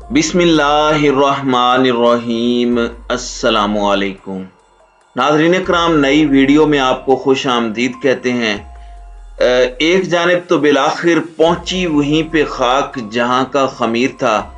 बिस्मिल्लाहिर्रहमानिर्रहीम। अस्सलामुअलैकुम नाज़रीन कराम, नई वीडियो में आपको खुश आमदीद कहते हैं। एक जानिब तो बिलाखिर पहुंची वहीं पे खाक जहां का खमीर था।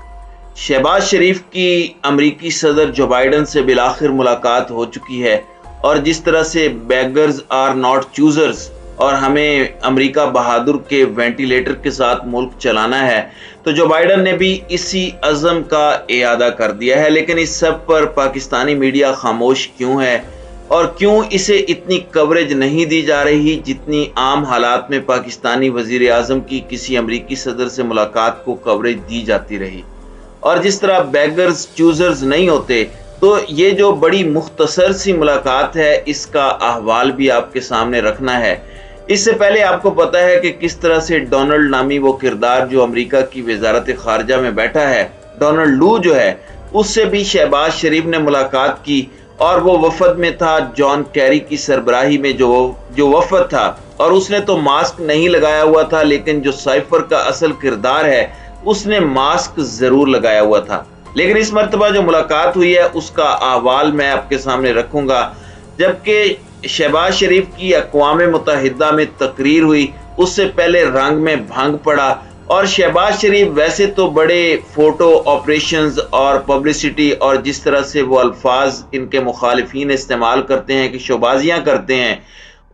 शहबाज शरीफ की अमरीकी सदर जो बाइडन से बिलाखिर मुलाकात हो चुकी है, और जिस तरह से बेगर्स आर नॉट चूजर्स और हमें अमेरिका बहादुर के वेंटिलेटर के साथ मुल्क चलाना है, तो जो बाइडन ने भी इसी अज़म का इयादा कर दिया है। लेकिन इस सब पर पाकिस्तानी मीडिया खामोश क्यों है, और क्यों इसे इतनी कवरेज नहीं दी जा रही जितनी आम हालात में पाकिस्तानी वजीर आज़म की किसी अमरीकी सदर से मुलाकात को कवरेज दी जाती रही। और जिस तरह बेगर्स चूजर्स नहीं होते, तो ये जो बड़ी मुख्तसर सी मुलाकात है, इसका अहवाल भी आपके सामने रखना है। इससे पहले आपको पता है कि किस तरह से डोनाल्ड नामी वो किरदार जो अमेरिका की वजारत खारजा में बैठा है, डोनाल्ड लू जो है, उससे भी शहबाज शरीफ ने मुलाकात की। और वो वफद में था जॉन कैरी की सरबराही में जो वफद था, और उसने तो मास्क नहीं लगाया हुआ था, लेकिन जो साइफर का असल किरदार है उसने मास्क जरूर लगाया हुआ था। लेकिन इस मर्तबा जो मुलाकात हुई है उसका अहवाल मैं आपके सामने रखूंगा। जबकि शहबाज शरीफ की अक़वाम मुत्तहिदा में तकरीर हुई, उससे पहले रंग में भंग पड़ा। और शहबाज शरीफ वैसे तो बड़े फोटो ऑपरेशंस और पब्लिसिटी और जिस तरह से वो अल्फाज इनके मुखालिफिन इस्तेमाल करते हैं कि शोबाजियां करते हैं,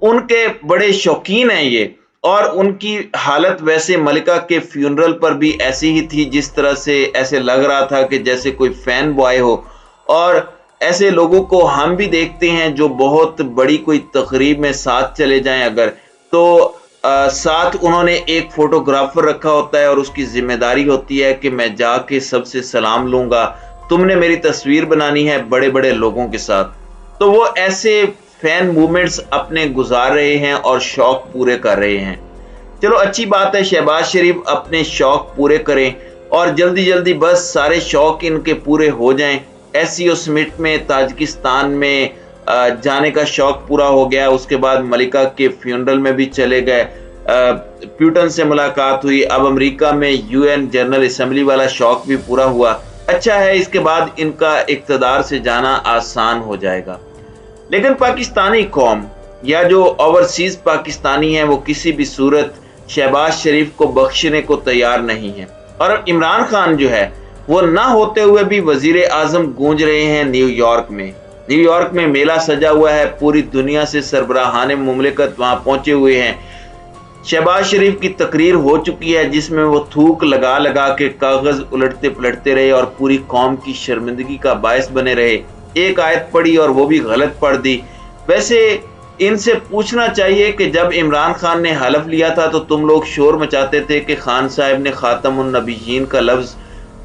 उनके बड़े शौकीन हैं ये। और उनकी हालत वैसे मलिका के फ्यूनरल पर भी ऐसी ही थी, जिस तरह से ऐसे लग रहा था कि जैसे कोई फैन बॉय हो। और ऐसे लोगों को हम भी देखते हैं जो बहुत बड़ी कोई तकरीब में साथ चले जाएं अगर, तो साथ उन्होंने एक फोटोग्राफर रखा होता है और उसकी जिम्मेदारी होती है कि मैं जाके सबसे सलाम लूंगा, तुमने मेरी तस्वीर बनानी है बड़े बड़े लोगों के साथ। तो वो ऐसे फैन मूवमेंट्स अपने गुजार रहे हैं और शौक पूरे कर रहे हैं। चलो अच्छी बात है, शहबाज शरीफ अपने शौक पूरे करें और जल्दी जल्दी बस सारे शौक इनके पूरे हो जाएं। एससीओ समिट में ताजिकिस्तान में जाने का शौक पूरा हो गया, उसके बाद मलिका के फ्यूनरल में भी चले गए, प्यूटन से मुलाकात हुई, अब अमेरिका में यूएन जनरल असेंबली वाला शौक भी पूरा हुआ। अच्छा है, इसके बाद इनका इक़्तिदार से जाना आसान हो जाएगा। लेकिन पाकिस्तानी कौम या जो ओवरसीज पाकिस्तानी हैं, वो किसी भी सूरत शहबाज शरीफ को बख्शने को तैयार नहीं है। और इमरान खान जो है वो ना होते हुए भी वजीर आजम गूंज रहे हैं न्यूयॉर्क में। न्यूयॉर्क में मेला सजा हुआ है, पूरी दुनिया से सरबराहाने मुमलिकत वहां पहुंचे हुए हैं। शहबाज शरीफ की तकरीर हो चुकी है, जिसमें वो थूक लगा लगा के कागज उलटते पलटते रहे और पूरी कौम की शर्मिंदगी का बायस बने रहे। एक आयत पढ़ी और वो भी गलत पढ़ दी। वैसे इनसे पूछना चाहिए कि जब इमरान खान ने हलफ लिया था तो तुम लोग शोर मचाते थे कि खान साहब ने खातमुन नबीयीन का लफ्ज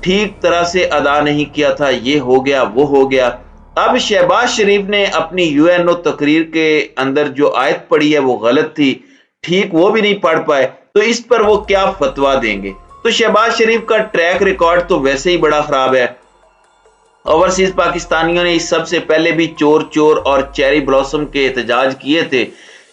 ठीक तरह से अदा नहीं किया था, ये हो गया वो हो गया। अब शहबाज शरीफ ने अपनी यूएनओ तकरीर के अंदर जो आयत पढ़ी है वो गलत थी, ठीक वो भी नहीं पढ़ पाए, तो इस पर वो क्या फतवा देंगे। तो शहबाज शरीफ का ट्रैक रिकॉर्ड तो वैसे ही बड़ा खराब है। ओवरसीज पाकिस्तानियों ने इस सबसे पहले भी चोर चोर और चेरी ब्लॉसम के एहतजाज किए थे,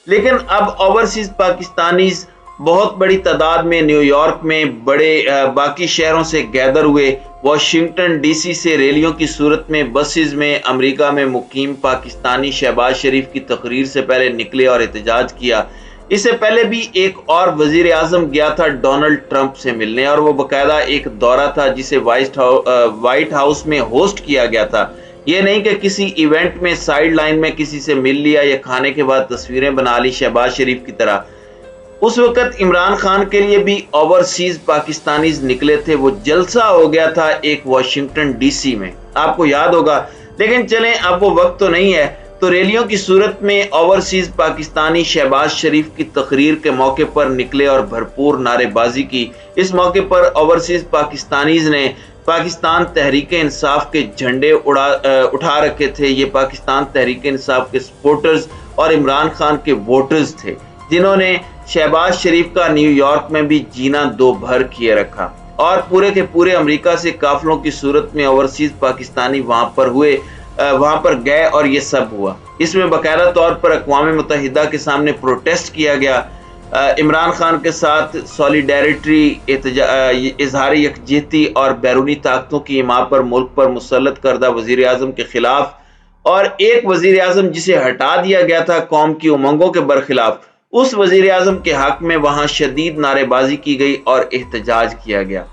लेकिन अब ओवरसीज पाकिस्तानीज बहुत बड़ी तादाद में न्यूयॉर्क में बड़े बाकी शहरों से गैदर हुए। वाशिंगटन डीसी से रैलियों की सूरत में बसेस में अमेरिका में मुकीम पाकिस्तानी शहबाज शरीफ की तकरीर से पहले निकले और एहतजाज किया। इससे पहले भी एक और वजीर आजम गया था डोनाल्ड ट्रंप से मिलने, और वो बाकायदा एक दौरा था जिसे व्हाइट हाउस में होस्ट किया गया था। ये नहीं कि किसी इवेंट में साइड लाइन में किसी से मिल लिया या खाने के बाद तस्वीरें बना ली शहबाज शरीफ की तरह। उस वक्त इमरान खान के लिए भी ओवरसीज पाकिस्तानीज निकले थे, वो जलसा हो गया था एक वाशिंगटन डीसी में, आपको याद होगा। लेकिन चलें, अब वो वक्त तो नहीं है, तो रैलियों की सूरत में ओवरसीज पाकिस्तानी शहबाज शरीफ की तकरीर के मौके पर निकले और भरपूर नारेबाजी की। इस मौके पर ओवरसीज पाकिस्तानीज ने पाकिस्तान तहरीक इंसाफ के झंडे उठा रखे थे। ये पाकिस्तान तहरीक इंसाफ के सपोर्टर्स और इमरान खान के वोटर्स थे, जिन्होंने शहबाज शरीफ का न्यूयॉर्क में भी जीना दो भर किए रखा। और पूरे के पूरे अमेरिका से काफिलों की सूरत में ओवरसीज पाकिस्तानी वहां पर गए और ये सब हुआ। इसमें बाकायदा तौर पर अक़वाम मुत्तहिदा के सामने प्रोटेस्ट किया गया। عمران خان کے ساتھ سولیڈیرٹی، اظہار یکجہتی اور بیرونی طاقتوں کی حمایت پر ملک پر مسلط کردہ وزیر اعظم کے خلاف، اور ایک وزیر اعظم جسے ہٹا دیا گیا تھا قوم کی امنگوں کے برخلاف، اس وزیر اعظم کے حق میں وہاں شدید نعرے بازی کی گئی اور احتجاج کیا گیا۔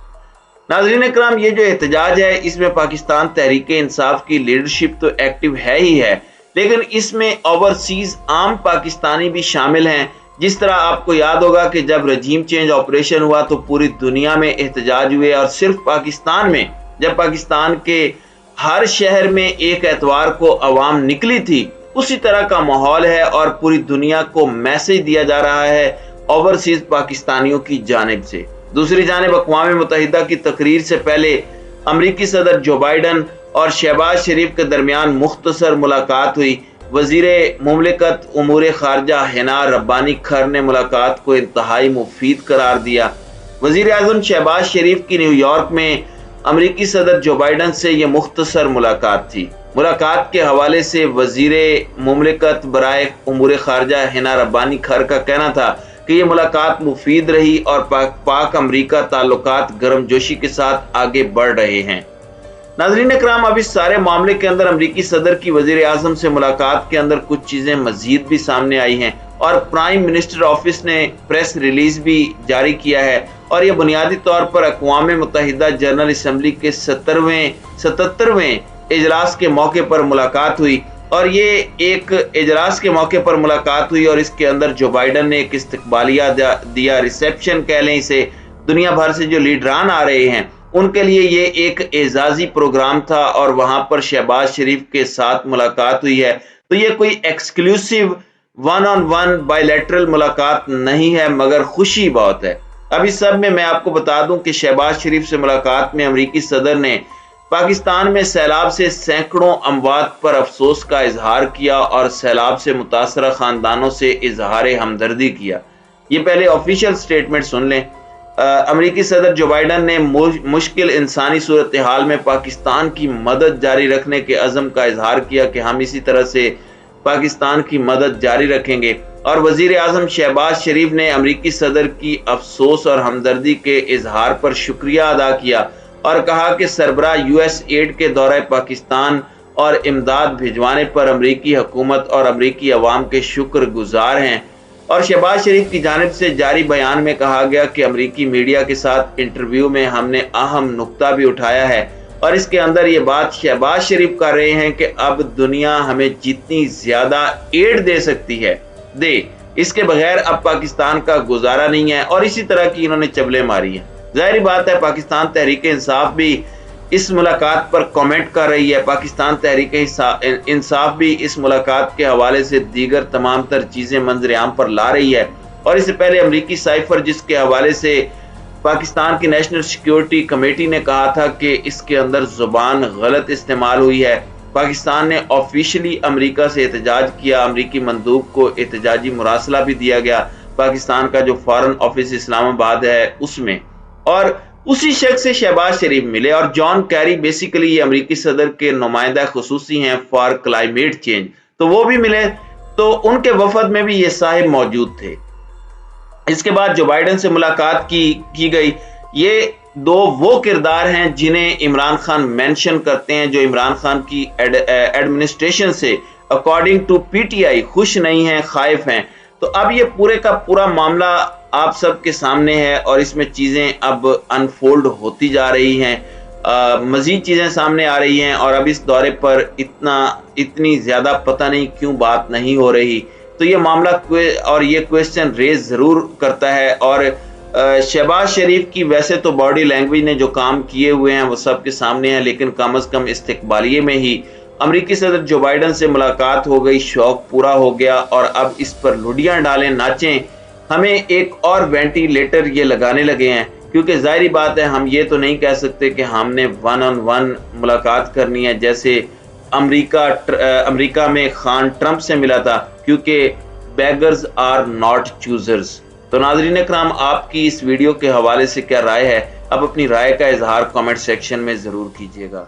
ناظرین اکرام، یہ جو احتجاج ہے اس میں پاکستان تحریک انصاف کی لیڈرشپ تو ایکٹیو ہے ہی ہے، لیکن اس میں اوورسیز عام پاکستانی بھی شامل ہیں۔ جس طرح آپ کو یاد ہوگا کہ جب رجیم چینج آپریشن ہوا تو پوری دنیا میں احتجاج ہوئے، اور صرف پاکستان میں جب پاکستان کے ہر شہر میں ایک اتوار کو عوام نکلی تھی، اسی طرح کا ماحول ہے اور پوری دنیا کو میسج دیا جا رہا ہے اوورسیز پاکستانیوں کی جانب سے۔ دوسری جانب اقوام متحدہ کی تقریر سے پہلے امریکی صدر جو بائیڈن اور شہباز شریف کے درمیان مختصر ملاقات ہوئی۔ وزیر مملکت امور خارجہ ہنا ربانی کھر نے ملاقات کو انتہائی مفید قرار دیا۔ وزیر اعظم شہباز شریف کی نیو یارک میں امریکی صدر جو بائیڈن سے یہ مختصر ملاقات تھی۔ ملاقات کے حوالے سے وزیر مملکت برائے امور خارجہ ہنا ربانی کھر کا کہنا تھا کہ یہ ملاقات مفید رہی اور پاک امریکہ تعلقات گرم جوشی کے ساتھ آگے بڑھ رہے ہیں۔ ناظرین اکرام، اب اس سارے معاملے کے اندر امریکی صدر کی وزیر اعظم سے ملاقات کے اندر کچھ چیزیں مزید بھی سامنے آئی ہیں، اور پرائم منسٹر آفس نے پریس ریلیز بھی جاری کیا ہے، اور یہ بنیادی طور پر اقوام متحدہ جنرل اسمبلی کے 77ویں اجلاس کے موقع پر ملاقات ہوئی، اور یہ ایک اجلاس کے موقع پر ملاقات ہوئی اور اس کے اندر جو بائیڈن نے ایک استقبالیہ دیا، ریسیپشن کہہ لیں اسے۔ دنیا بھر سے جو لیڈران آ رہے ہیں ان کے لیے یہ ایک اعزازی پروگرام تھا، اور وہاں پر شہباز شریف کے ساتھ ملاقات ہوئی ہے۔ تو یہ کوئی exclusive one on one by lateral ملاقات نہیں ہے، مگر خوشی بہت ہے۔ اب اس سب میں آپ کو بتا دوں کہ شہباز شریف سے ملاقات میں امریکی صدر نے پاکستان میں سیلاب سے سینکڑوں اموات پر افسوس کا اظہار کیا اور سیلاب سے متاثرہ خاندانوں سے اظہار ہمدردی کیا۔ یہ پہلے آفیشیل سٹیٹمنٹ سن لیں۔ امریکی صدر جو بائیڈن نے مشکل انسانی صورتحال میں پاکستان کی مدد جاری رکھنے کے عزم کا اظہار کیا کہ ہم اسی طرح سے پاکستان کی مدد جاری رکھیں گے، اور وزیر اعظم شہباز شریف نے امریکی صدر کی افسوس اور ہمدردی کے اظہار پر شکریہ ادا کیا اور کہا کہ سربراہ یو ایس ایڈ کے دورہ پاکستان اور امداد بھجوانے پر امریکی حکومت اور امریکی عوام کے شکر گزار ہیں۔ اور شہباز شریف کی جانب سے جاری بیان میں کہا گیا کہ امریکی میڈیا کے ساتھ انٹرویو میں ہم نے اہم نقطہ بھی اٹھایا ہے، اور اس کے اندر یہ بات شہباز شریف کر رہے ہیں کہ اب دنیا ہمیں جتنی زیادہ ایڈ دے سکتی ہے دے، اس کے بغیر اب پاکستان کا گزارا نہیں ہے، اور اسی طرح کی انہوں نے چبلیں ماری ہیں۔ ظاہری بات ہے پاکستان تحریک انصاف بھی اس ملاقات پر کامنٹ کر رہی ہے، پاکستان تحریک انصاف بھی اس ملاقات کے حوالے سے دیگر تمام تر چیزیں منظر عام پر لا رہی ہے، اور اس سے پہلے امریکی سائفر جس کے حوالے سے پاکستان کی نیشنل سیکیورٹی کمیٹی نے کہا تھا کہ اس کے اندر زبان غلط استعمال ہوئی ہے، پاکستان نے آفیشلی امریکہ سے احتجاج کیا، امریکی مندوب کو احتجاجی مراسلہ بھی دیا گیا پاکستان کا جو فارن آفس اسلام آباد ہے اس میں، اور اسی شخص سے شہباز شریف ملے، اور جان کیری بیسیکلی یہ امریکی صدر کے نمائندہ خصوصی ہیں فار کلائمیٹ چینج، تو وہ بھی ملے، تو ان کے وفد میں بھی یہ صاحب موجود تھے۔ اس کے بعد جو بائیڈن سے ملاقات کی گئی، یہ دو وہ کردار ہیں جنہیں عمران خان مینشن کرتے ہیں جو عمران خان کی ایڈمنسٹریشن سے according to P T I خوش نہیں ہیں، خائف ہیں۔ تو اب یہ پورے کا پورا معاملہ آپ سب کے سامنے ہے، اور اس میں چیزیں اب انفولڈ ہوتی جا رہی ہیں، مزید چیزیں سامنے آ رہی ہیں، اور اب اس دورے پر اتنی زیادہ پتہ نہیں کیوں بات نہیں ہو رہی۔ تو یہ معاملہ اور یہ کویسچن ریز ضرور کرتا ہے، اور شہباز شریف کی ویسے تو باڈی لینگویج نے جو کام کیے ہوئے ہیں وہ سب کے سامنے ہیں، لیکن کم از کم استقبالیے میں ہی امریکی صدر جو بائیڈن سے ملاقات ہو گئی، شوق پورا ہو گیا، اور اب اس پر لڈیاں ڈالیں، ناچیں، ہمیں ایک اور وینٹیلیٹر یہ لگانے لگے ہیں، کیونکہ ظاہری بات ہے ہم یہ تو نہیں کہہ سکتے کہ ہم نے ون آن ون ملاقات کرنی ہے جیسے امریکہ میں خان ٹرمپ سے ملا تھا، کیونکہ بیگرز آر ناٹ چوزرز۔ تو ناظرین اکرام، آپ کی اس ویڈیو کے حوالے سے کیا رائے ہے؟ اب اپنی رائے کا اظہار کامنٹ سیکشن میں ضرور کیجیے گا۔